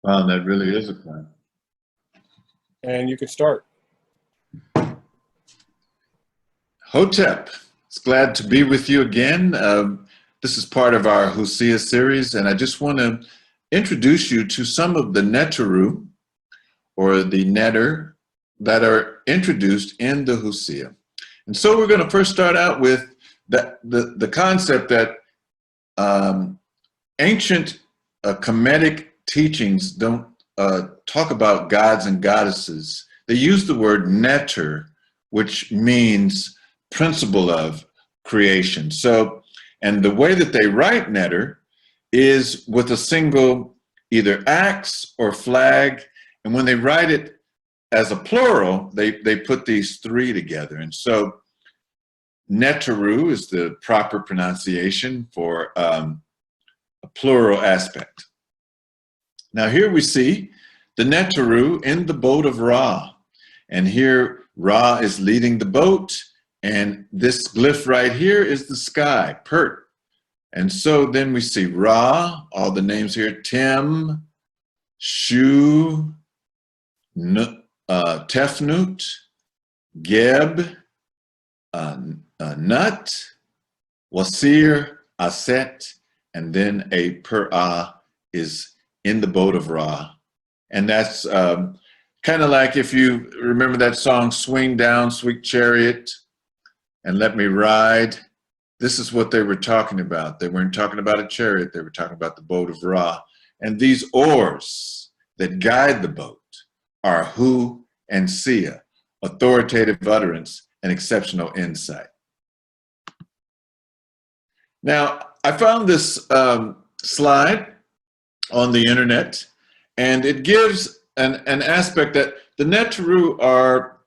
Wow, that really is a crime. And you can start. Hotep, it's glad to be with you again. This is part of our Husia series, and I just want to introduce you to some of the Netru, or the netter, that are introduced in the Husia. And so we're going to first start out with the concept that ancient Kemetic teachings don't talk about gods and goddesses. They use the word netter, which means principle of creation. So, and the way that they write netter is with a single either axe or flag, and when they write it as a plural, they put these three together. And so Netru is the proper pronunciation for a plural aspect. Now here we see the Netru in the boat of Ra. And here Ra is leading the boat, and this glyph right here is the sky, Pert. And so then we see Ra, all the names here, Tem, Shu, Tefnut, Geb, Nut, Wasir, Aset, and then a Per-Ah is in the boat of Ra. And that's kind of like if you remember that song, Swing Down, Sweet Chariot, and Let Me Ride. This is what they were talking about. They weren't talking about a chariot, they were talking about the boat of Ra. And these oars that guide the boat are Hu and Sia, authoritative utterance and exceptional insight. Now, I found this slide on the internet, and it gives an aspect that the Netru are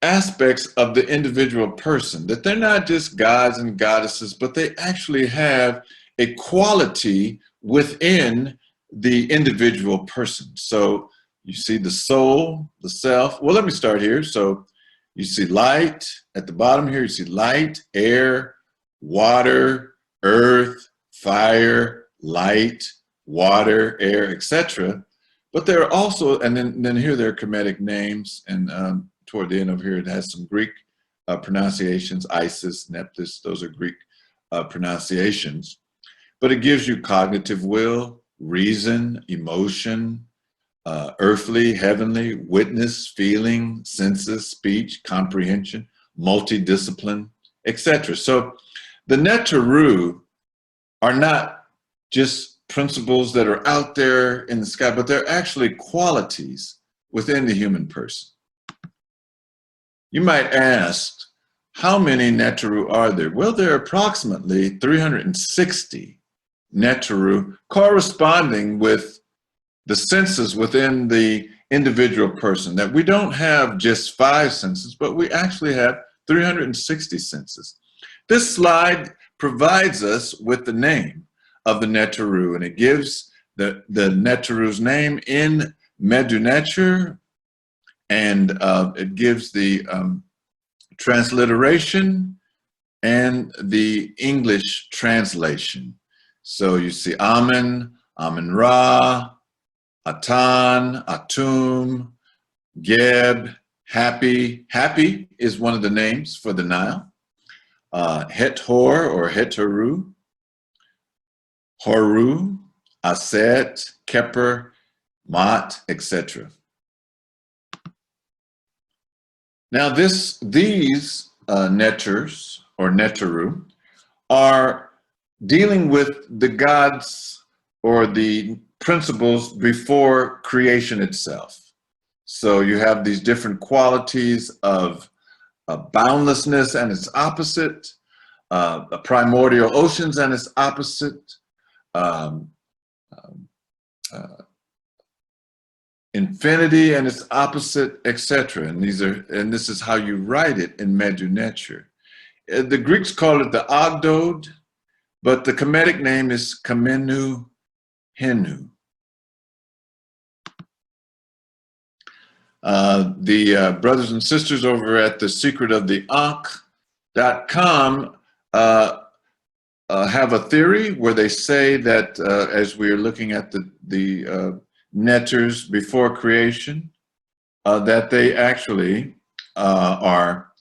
aspects of the individual person, that they're not just gods and goddesses, but they actually have a quality within the individual person. So you see the soul, the self. Well, let me start here. So you see light at the bottom here. You see light, air, water, earth, fire, light, water, air, etc. But there are also, and then here there are Kemetic names, and toward the end of here it has some Greek pronunciations, Isis, Nephthys, those are Greek pronunciations. But it gives you cognitive will, reason, emotion, earthly, heavenly, witness, feeling, senses, speech, comprehension, multidiscipline, etc. So the Netru are not just principles that are out there in the sky, but they're actually qualities within the human person. You might ask, how many Netru are there? Well, there are approximately 360 Netru corresponding with the senses within the individual person, that we don't have just 5 senses, but we actually have 360 senses. This slide provides us with the name of the Netru, and it gives the Netru's name in Medu Neter, and it gives the transliteration and the English translation. So you see Amen, Amen Ra, Atan, Atum, Geb, Happy. Happy is one of the names for the Nile. Hethor or Heteru, Horu, Aset, Kheper, Maat, etc. Now these netters or Netru are dealing with the gods or the principles before creation itself. So you have these different qualities of boundlessness and its opposite, primordial oceans and its opposite, infinity and its opposite, etc. And this is how you write it in Medu Neter. The Greeks call it the Ogdoad, but the Kemetic name is Kamenu Henu. The brothers and sisters over at the secretoftheankh.com have a theory where they say that as we are looking at the Netters before creation, that they actually are,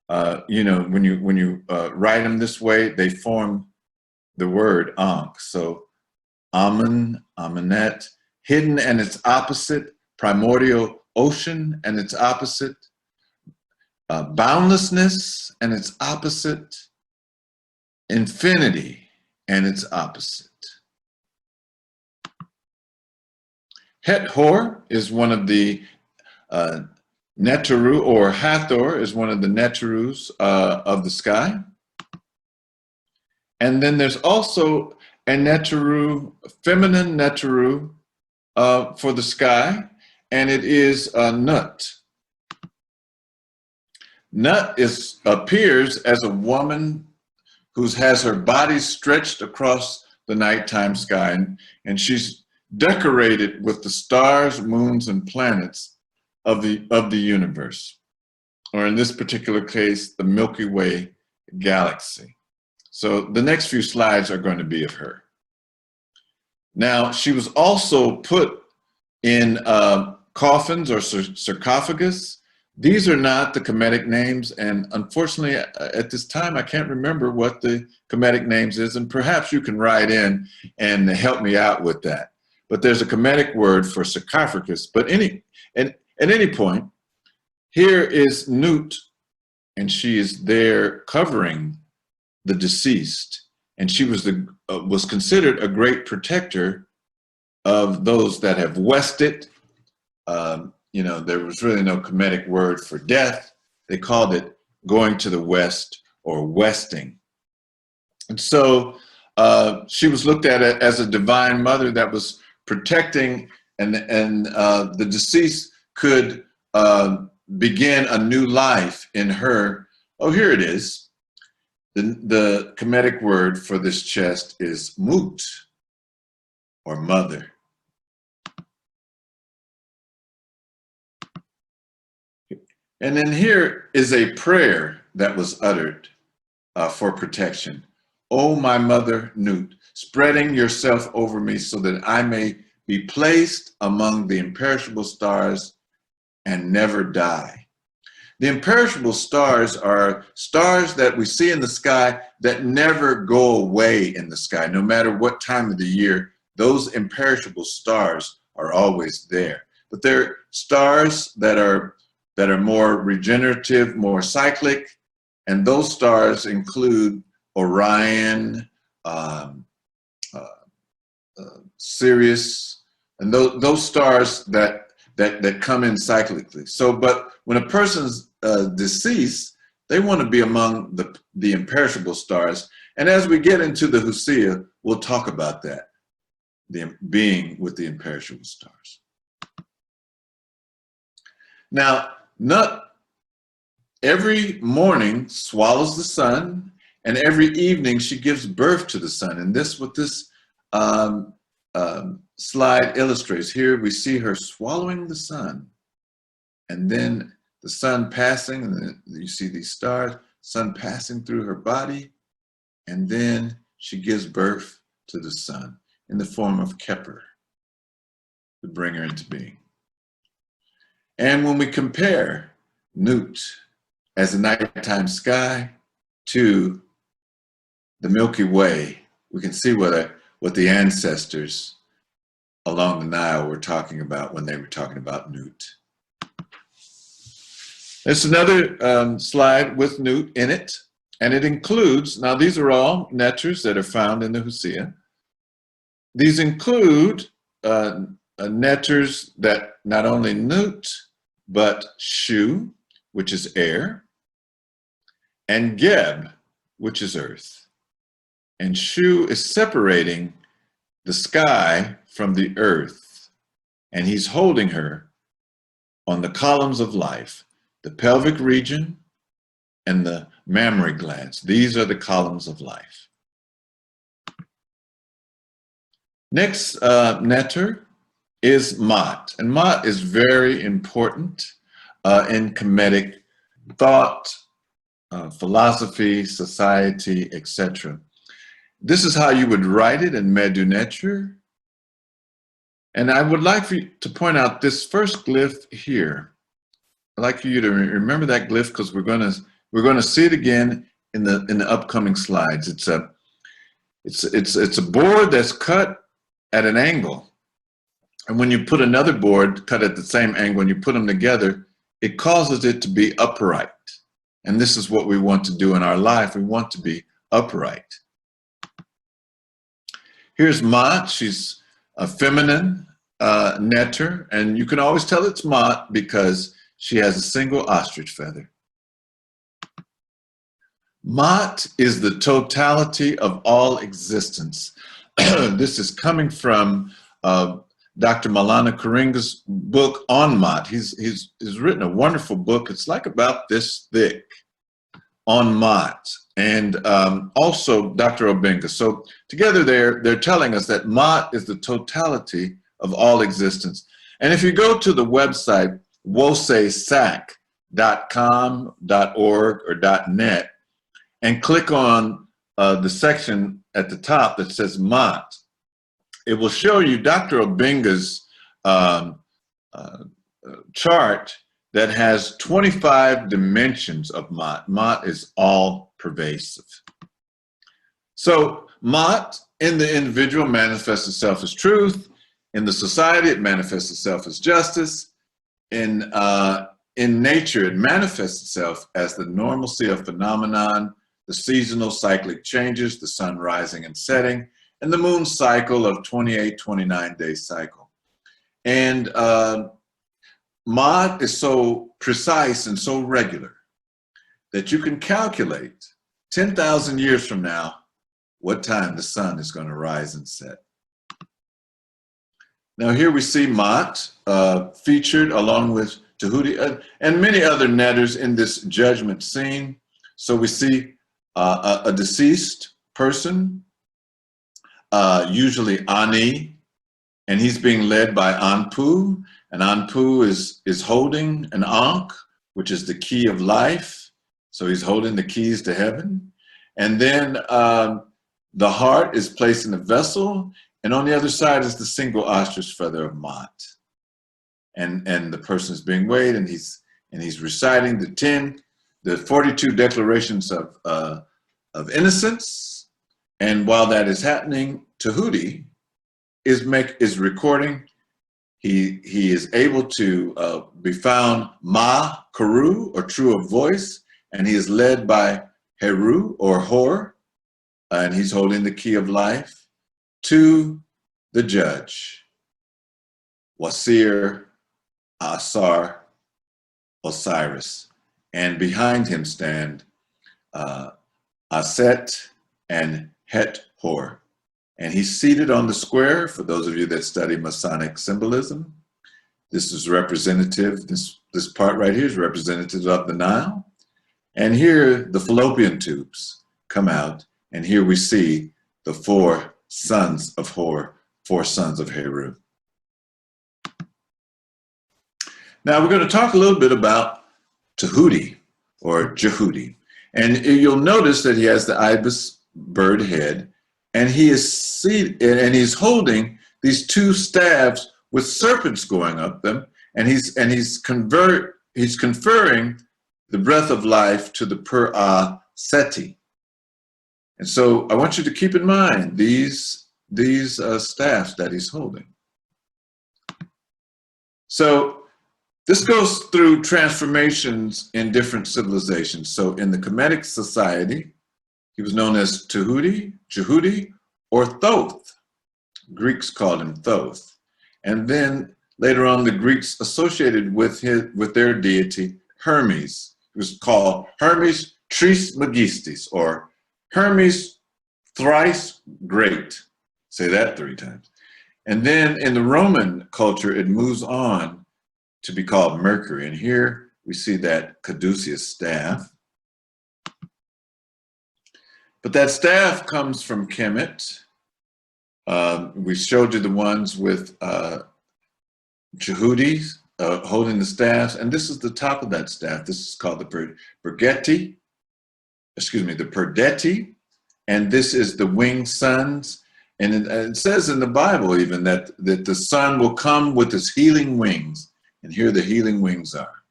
when you write them this way, they form the word Ankh. So Amun, Amunet, hidden and its opposite, primordial ocean and its opposite, boundlessness and its opposite, infinity and its opposite. Het-Hor is one of the Netru, or Hathor is one of the Netrus of the sky. And then there's also a Netru, feminine Netru for the sky, and it is Nut. Nut appears as a woman who has her body stretched across the nighttime sky, and she's decorated with the stars, moons, and planets of the universe, or in this particular case, the Milky Way galaxy. So the next few slides are going to be of her. Now, she was also put in coffins or sarcophagus. These are not the Kemetic names, and unfortunately, at this time, I can't remember what the Kemetic names is, and perhaps you can write in and help me out with that. But there's a Kemetic word for sarcophagus. But at any point, here is Nut, and she is there covering the deceased, and she was considered a great protector of those that have wested. There was really no Kemetic word for death. They called it going to the west or westing. And so she was looked at as a divine mother that was protecting, and the deceased could begin a new life in her. Oh, here it is. The Kemetic word for this chest is Mut, or mother. And then here is a prayer that was uttered for protection. O my mother Nut, spreading yourself over me so that I may be placed among the imperishable stars and never die. The imperishable stars are stars that we see in the sky that never go away in the sky. No matter what time of the year, those imperishable stars are always there. But they're stars that are more regenerative, more cyclic, and those stars include Orion, Sirius, and those stars that come in cyclically. So, but when a person's deceased, they want to be among the imperishable stars. And as we get into the Husia, we'll talk about that, the being with the imperishable stars. Now, Nut every morning swallows the sun, and every evening she gives birth to the sun. And this, what this slide illustrates, here we see her swallowing the sun, and then the sun passing, and then you see these stars, sun passing through her body, and then she gives birth to the sun in the form of Kheper to bring her into being. And when we compare Nut as a nighttime sky to the Milky Way, we can see what the ancestors along the Nile were talking about when they were talking about Nut. There's another slide with Nut in it, and it includes, now these are all Netrus that are found in the Husia. These include Netrus that not only Nut, but Shu, which is air, and Geb, which is earth. And Shu is separating the sky from the earth, and he's holding her on the columns of life, the pelvic region and the mammary glands. These are the columns of life. Next Netru is Maat, and Maat is very important in Kemetic thought, philosophy, society, etc. This is how you would write it in Medu Netru. And I would like for you to point out this first glyph here. I'd like for you to remember that glyph because we're gonna see it again in the upcoming slides. It's a board that's cut at an angle, and when you put another board cut at the same angle and you put them together, it causes it to be upright. And this is what we want to do in our life. We want to be upright. Here's Maat. She's a feminine Netru, and you can always tell it's Maat because she has a single ostrich feather. Maat is the totality of all existence. This is coming from Dr. Maulana Karenga's book on Maat. He's written a wonderful book. It's like about this thick on Maat, and also Dr. Obenga. So together they're telling us that Maat is the totality of all existence. And if you go to the website wosesac.com, .org, or .net, and click on the section at the top that says Maat, it will show you Dr. Obenga's chart that has 25 dimensions of Maat. Maat is all pervasive. So Maat in the individual manifests itself as truth. In the society, it manifests itself as justice. In nature, it manifests itself as the normalcy of phenomenon, the seasonal cyclic changes, the sun rising and setting, and the moon cycle of 28, 29-day cycle. And Maat is so precise and so regular that you can calculate 10,000 years from now what time the sun is going to rise and set. Now here we see Maat featured along with Dejuti and many other Netters in this judgment scene. So we see a deceased person, usually Ani, and he's being led by Anpu, and Anpu is holding an Ankh, which is the key of life. So he's holding the keys to heaven. And then the heart is placed in a vessel, and on the other side is the single ostrich feather of Maat. And the person is being weighed, and he's reciting the 42 declarations of innocence. And while that is happening, Dejuti is recording. He is able to be found Ma Karu, or true of voice, and he is led by Heru or Hor, and he's holding the key of life to the judge, Wasir Asar Osiris, and behind him stand Aset and Het Hor. And he's seated on the square. For those of you that study Masonic symbolism, this is representative, this part right here is representative of the Nile. And here the fallopian tubes come out, and here we see the 4 sons of Hor, 4 sons of Heru. Now we're going to talk a little bit about Dejuti, or Dejuti. And you'll notice that he has the ibis bird head, and he is seated, and he's holding these 2 staves with serpents going up them, and he's conferring the breath of life to the Per-A Seti. And so I want you to keep in mind these staffs that he's holding. So this goes through transformations in different civilizations. So in the Kemetic society, he was known as Dejuti, or Thoth. Greeks called him Thoth. And then later on, the Greeks associated with their deity, Hermes. It was called Hermes Trismegistus, or Hermes thrice great. Say that 3 times. And then in the Roman culture, it moves on to be called Mercury. And here we see that Caduceus staff. But that staff comes from Kemet. We showed you the ones with Dejuti holding the staffs, and this is the top of that staff. This is called the predate, and this is the winged sons, And it says in the Bible even that the sun will come with his healing wings. And here the healing wings are.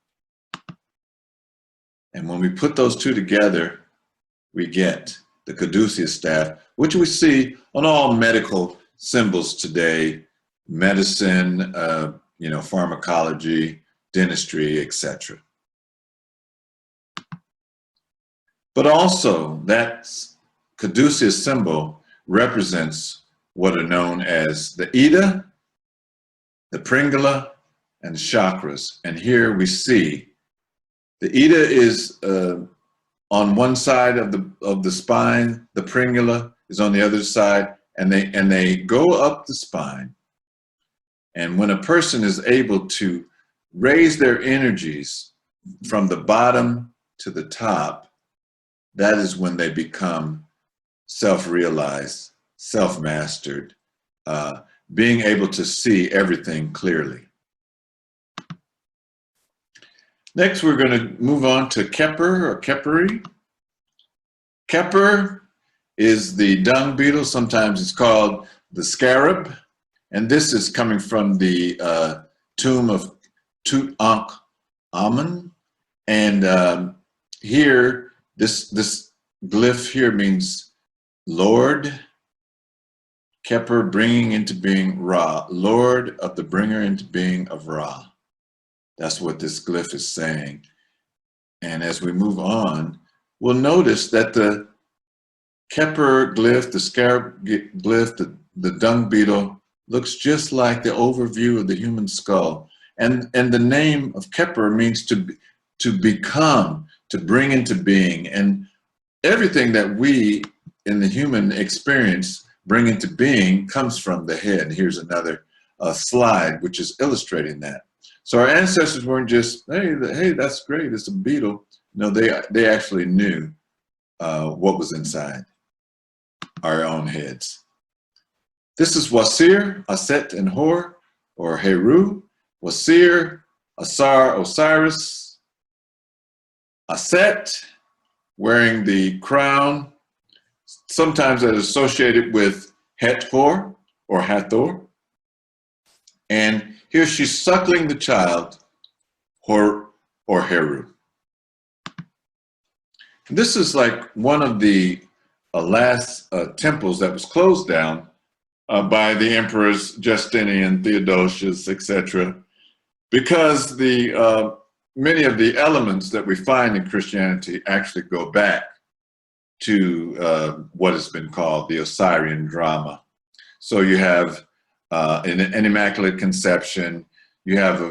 And when we put those two together, we get the Caduceus staff, which we see on all medical symbols today, medicine, pharmacology, dentistry, etc. But also that Caduceus symbol represents what are known as the Ida, the Pingala, and the Chakras. And here we see the Ida is on one side of the spine, the Pingala is on the other side, and they go up the spine. And when a person is able to raise their energies from the bottom to the top, that is when they become self-realized, self-mastered, being able to see everything clearly. Next, we're going to move on to Kheper or Kheperi. Kheper is the dung beetle. Sometimes it's called the scarab. And this is coming from the tomb of Tutankhamun. And here, this glyph here means Lord. Kheper, bringing into being Ra. Lord of the bringer into being of Ra. That's what this glyph is saying. And as we move on, we'll notice that the Kheper glyph, the scarab glyph, the dung beetle, looks just like the overview of the human skull. And the name of Kheper means to become, to bring into being. And everything that we in the human experience bring into being comes from the head. Here's another slide which is illustrating that. So our ancestors weren't just, hey, that's great, it's a beetle. No, they actually knew what was inside our own heads. This is Wasir, Aset, and Hor, or Heru. Wasir, Asar, Osiris. Aset, wearing the crown, sometimes that is associated with Hathor or Hathor. And here she's suckling the child, Hor or Heru. This is like one of the last temples that was closed down by the emperors Justinian, Theodosius, etc., because many of the elements that we find in Christianity actually go back to what has been called the Osirian drama. So you have an immaculate conception. You have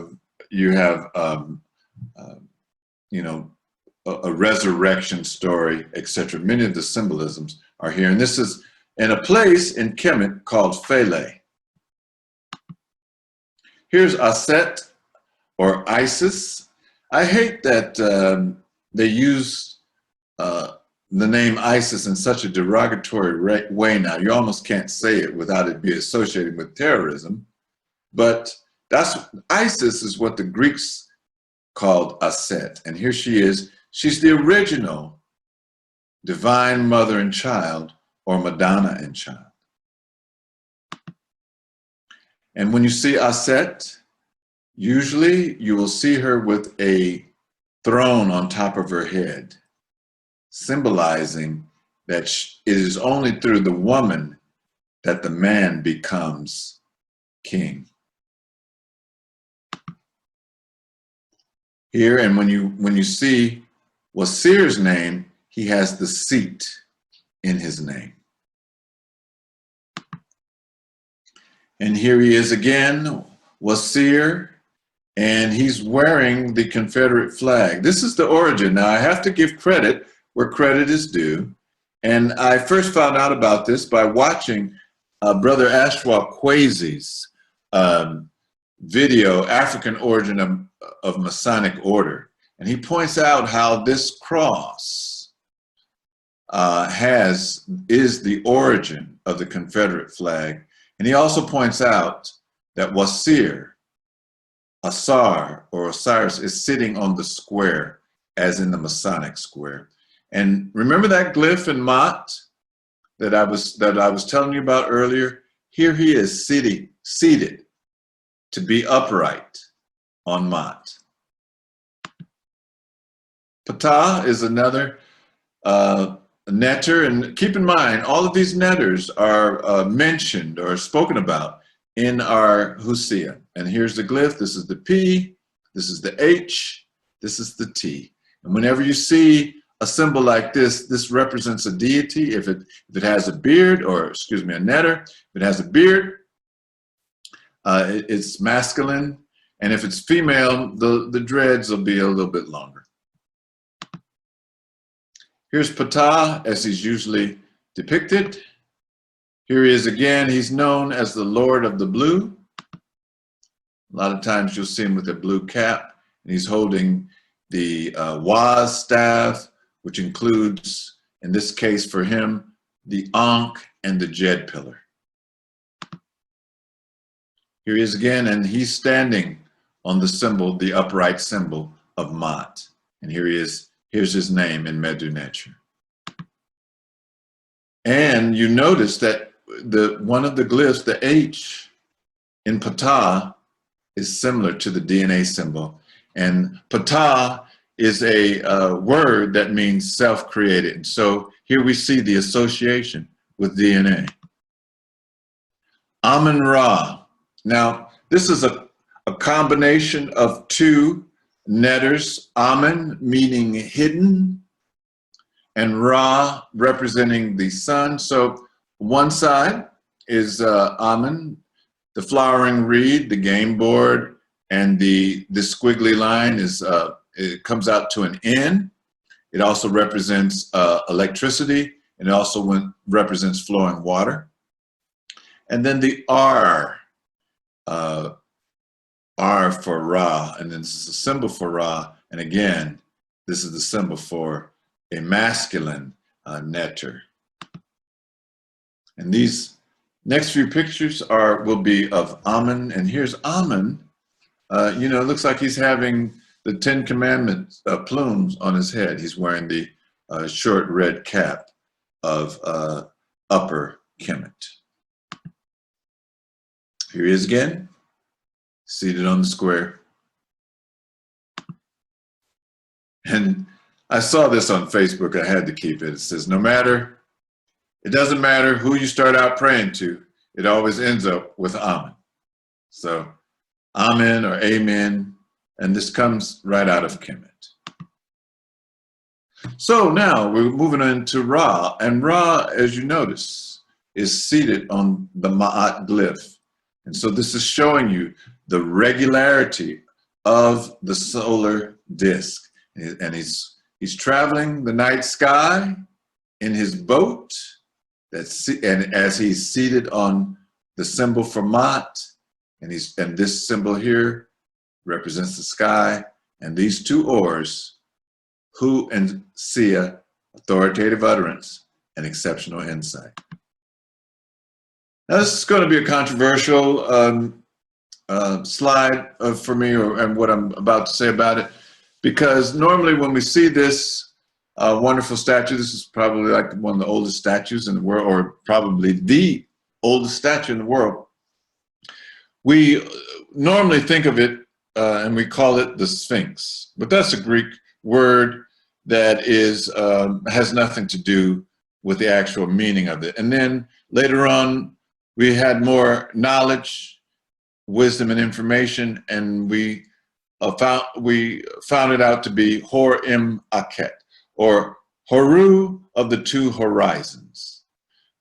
a resurrection story, etc. Many of the symbolisms are here, and this is in a place in Kemet called Philae. Here's Aset or Isis. I hate that they use the name ISIS in such a derogatory way now. You almost can't say it without it being associated with terrorism. But ISIS is what the Greeks called Aset. And here she is. She's the original divine mother and child, or Madonna and child. And when you see Aset, usually you will see her with a throne on top of her head, symbolizing that it is only through the woman that the man becomes king. Here, and when you see Wasir's name, he has the seat in his name. And here he is again, Wasir, and he's wearing the Confederate flag. This is the origin. Now, I have to give credit where credit is due. And I first found out about this by watching Brother Ashwap Kwesi's video, African Origin of Masonic Order. And he points out how this cross is the origin of the Confederate flag. And he also points out that Wasir, Asar, or Osiris is sitting on the square, as in the Masonic square. And remember that glyph in Maat that I was telling you about earlier, here he is seated to be upright on Maat. Ptah is another netter, and keep in mind, all of these netters are mentioned or spoken about in our Husia. And here's the glyph. This is the P, this is the H, this is the T. And whenever you see a symbol like this, this represents a deity. If it has a beard, or excuse me, a netter, if it has a beard, it's masculine. And if it's female, the dreads will be a little bit longer. Here's Ptah as he's usually depicted. Here he is again. He's known as the Lord of the Blue. A lot of times you'll see him with a blue cap, and he's holding the Waz staff, which includes, in this case for him, the Ankh and the Jed pillar. Here he is again, and he's standing on the symbol, the upright symbol of Maat. And here he is. Here's his name in Medu Neter. And you notice that one of the glyphs, the H in Ptah, is similar to the DNA symbol. And Ptah is a word that means self-created. And so here we see the association with DNA. Amun-Ra. Now, this is a combination of two netters, Amun meaning hidden, and Ra representing the sun. So one side is Amun, the flowering reed, the game board, and the squiggly line is it comes out to an N. It also represents electricity, and it also represents flowing water. And then the R, R for Ra, and then this is a symbol for Ra, and again, this is the symbol for a masculine netter. And these next few pictures will be of Amun, and here's Amun. You know, it looks like he's having the 10 Commandments plumes on his head. He's wearing the short red cap of Upper Kemet. Here he is again, seated on the square. And I saw this on Facebook. I had to keep it. It says, it doesn't matter who you start out praying to, it always ends up with Amen. So Amen or Amen, and this comes right out of Kemet. So now we're moving into Ra, and Ra, as you notice, is seated on the Maat Glyph. And so this is showing you the regularity of the solar disk. And he's traveling the night sky in his boat, and as he's seated on the symbol for Maat, and this symbol here represents the sky, and these two oars, Hu and Sia, authoritative utterance and exceptional insight. Now this is going to be a controversial slide for me, and what I'm about to say about it, because normally when we see this wonderful statue, this is probably like one of the oldest statues in the world, or probably the oldest statue in the world. We normally think of it and we call it the Sphinx, but that's a Greek word that has nothing to do with the actual meaning of it. And then later on, we had more knowledge, wisdom, and information, and we found it out to be Hor-Em-Akht, or Horu of the two horizons.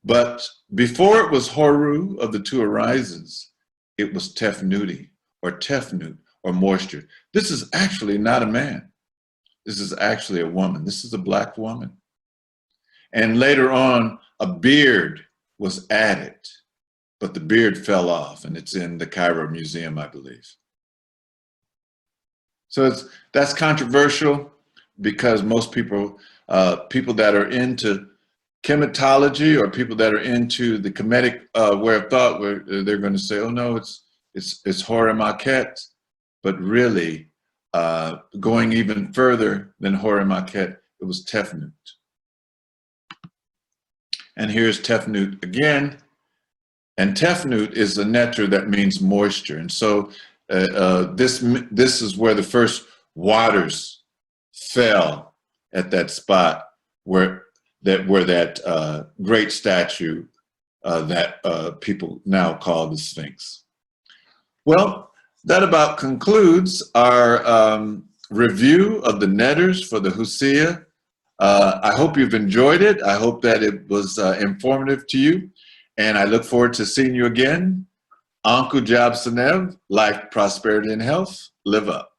But before it was Horu of the two horizons, it was Tefnuti, or Tefnut, or moisture. This is actually not a man. This is actually a woman. This is a black woman. And later on, a beard was added, but the beard fell off, and it's in the Cairo Museum, I believe. So that's controversial, because most people that are into chematology, or people that are into the Kemetic way of thought, where they're going to say, oh no, it's Hor-Em-Akht, but really going even further than Hor-Em-Akht, it was Tefnut. And here's Tefnuti again. And Tefnuti is the Netru that means moisture. And so this is where the first waters fell at that spot where that great statue that people now call the Sphinx. Well, that about concludes our review of the netters for the Husia. I hope you've enjoyed it. I hope that it was informative to you. And I look forward to seeing you again. Anku Jab Sanev, life, prosperity, and health. Live up.